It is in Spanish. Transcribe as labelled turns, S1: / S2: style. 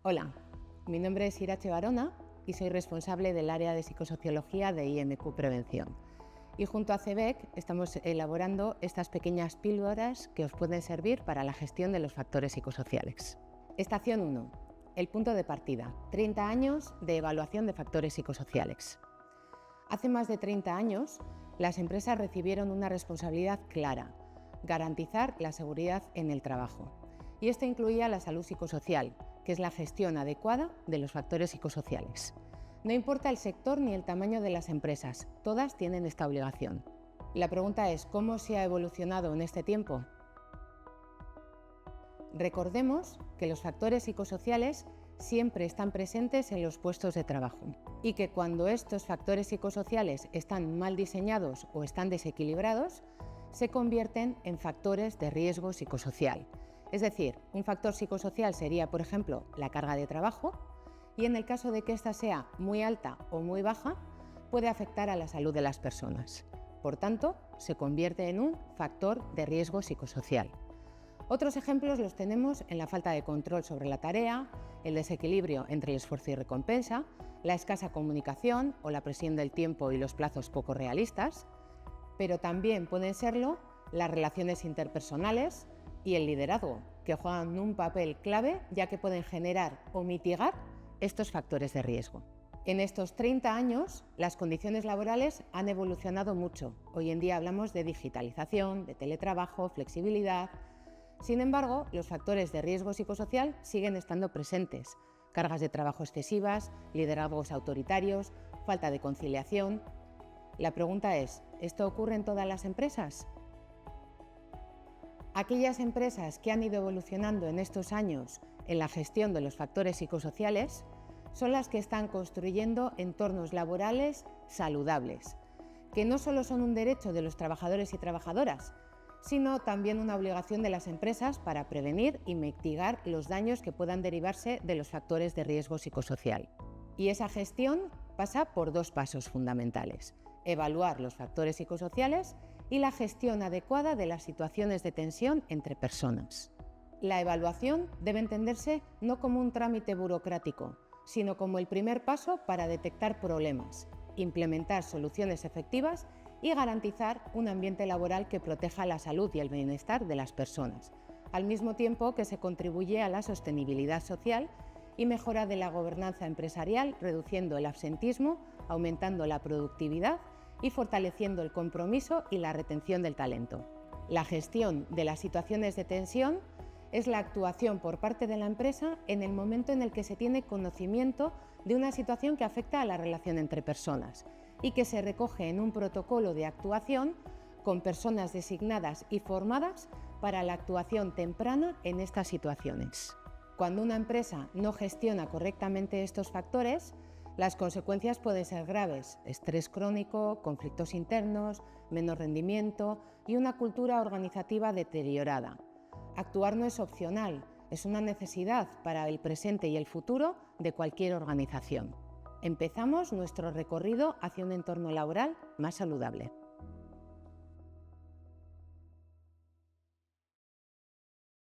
S1: Hola, mi nombre es Irache Barona y soy responsable del área de psicosociología de IMQ Prevención. Y junto a CEBEC estamos elaborando estas pequeñas píldoras que os pueden servir para la gestión de los factores psicosociales. Estación 1. El punto de partida. 30 años de evaluación de factores psicosociales. Hace más de 30 años, las empresas recibieron una responsabilidad clara: garantizar la seguridad en el trabajo. Y esto incluía la salud psicosocial, que es la gestión adecuada de los factores psicosociales. No importa el sector ni el tamaño de las empresas, todas tienen esta obligación. La pregunta es, ¿cómo se ha evolucionado en este tiempo? Recordemos que los factores psicosociales siempre están presentes en los puestos de trabajo y que cuando estos factores psicosociales están mal diseñados o están desequilibrados, se convierten en factores de riesgo psicosocial. Es decir, un factor psicosocial sería, por ejemplo, la carga de trabajo, y en el caso de que ésta sea muy alta o muy baja, puede afectar a la salud de las personas. Por tanto, se convierte en un factor de riesgo psicosocial. Otros ejemplos los tenemos en la falta de control sobre la tarea, el desequilibrio entre el esfuerzo y recompensa, la escasa comunicación o la presión del tiempo y los plazos poco realistas, pero también pueden serlo las relaciones interpersonales y el liderazgo, que juegan un papel clave ya que pueden generar o mitigar estos factores de riesgo. En estos 30 años, las condiciones laborales han evolucionado mucho. Hoy en día hablamos de digitalización, de teletrabajo, flexibilidad. Sin embargo, los factores de riesgo psicosocial siguen estando presentes: cargas de trabajo excesivas, liderazgos autoritarios, falta de conciliación. La pregunta es, ¿esto ocurre en todas las empresas? Aquellas empresas que han ido evolucionando en estos años en la gestión de los factores psicosociales son las que están construyendo entornos laborales saludables, que no solo son un derecho de los trabajadores y trabajadoras, sino también una obligación de las empresas para prevenir y mitigar los daños que puedan derivarse de los factores de riesgo psicosocial. Y esa gestión pasa por dos pasos fundamentales: evaluar los factores psicosociales y la gestión adecuada de las situaciones de tensión entre personas. La evaluación debe entenderse no como un trámite burocrático, sino como el primer paso para detectar problemas, implementar soluciones efectivas y garantizar un ambiente laboral que proteja la salud y el bienestar de las personas, al mismo tiempo que se contribuye a la sostenibilidad social y mejora de la gobernanza empresarial, reduciendo el absentismo, aumentando la productividad y fortaleciendo el compromiso y la retención del talento. La gestión de las situaciones de tensión es la actuación por parte de la empresa en el momento en el que se tiene conocimiento de una situación que afecta a la relación entre personas y que se recoge en un protocolo de actuación con personas designadas y formadas para la actuación temprana en estas situaciones. Cuando una empresa no gestiona correctamente estos factores, las consecuencias pueden ser graves: estrés crónico, conflictos internos, menos rendimiento y una cultura organizativa deteriorada. Actuar no es opcional, es una necesidad para el presente y el futuro de cualquier organización. Empezamos nuestro recorrido hacia un entorno laboral más saludable.